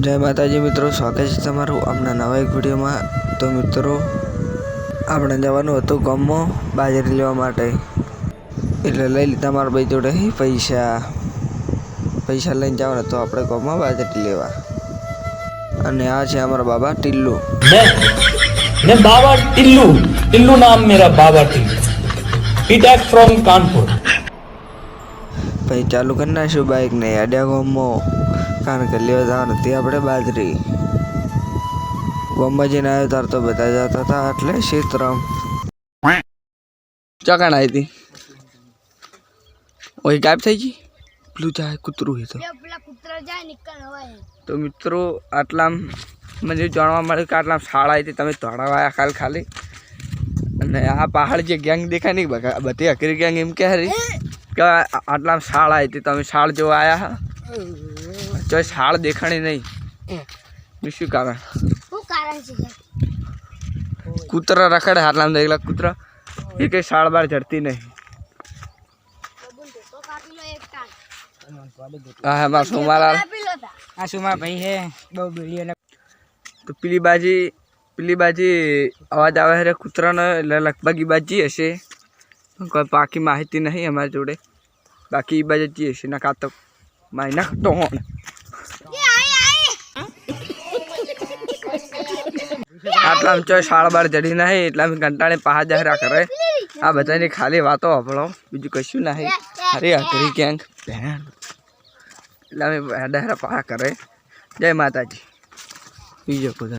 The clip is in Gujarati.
जय माताजी मित्रों, स्वागत है तमारू अपना नवा एक वीडियो में। तो मित्रों આપણે જવાનું હતું ગામમાં બાજરી લેવા માટે, એટલે લઈ લીધા મારા ભાઈ જોડે પૈસા લઈને જવાનું હતું આપણે ગામમાં બાજરી લેવા। અને આ છે અમારા બાબા ટીલ્લુ। मैं बाबा टिल्लू टिल्लू नाम मेरा बाबा टिल्लू पीटैक फ्रॉम कानपुर। भाई चालू करना शू बाइक ने अड्या गामમાં, કારણ કે લેવા જવાનું હતી આપણે બાજરી। ગામમાં જઈને આવ્યો તાર તો બધા જતા હતા, એટલે ક્ષેત્રમ ચોકાણ આવી હતી वही गायब થઈ ગઈ। પેલું જાય કૂતરું એ તો મિત્રો આટલા મને જાણવા મળ્યું કે આટલા શાળા હતી, તમે ધોળાવાયા ખાલી। અને આ પહાડ જે ગેંગ દેખાય નહીં બધી અકરી ગેંગ એમ કહે કે આટલા શાળા હતી, તમે શાળ જોવા આવ્યા જો શાળ દેખાણી નહીં। શું કારણ કૂતરા રખડે આટલા દેખલા કૂતરા એ કઈ શાળ બાર ચડતી નહીં। हाँ हमारा सोमालाल भाई है तो पीली बाजी आवाज आवे है कुतरा ने लगभग ई बाजी हशे, कोई बाकी माहिती नहीं हमारे जोड़े। बाकी ई बाजी हशे ना का तो मायना तो होन आटला में चोय शाळ बार जड़ी नहीं, एटला में कंटाळे पहा जाहरा करे। आ बधानी खाली वातो आपणो बीजू कशुं नहीं। अरे अकरी गैंग बहन एटला में डहरा पहा करे। जय माताजी। बीजो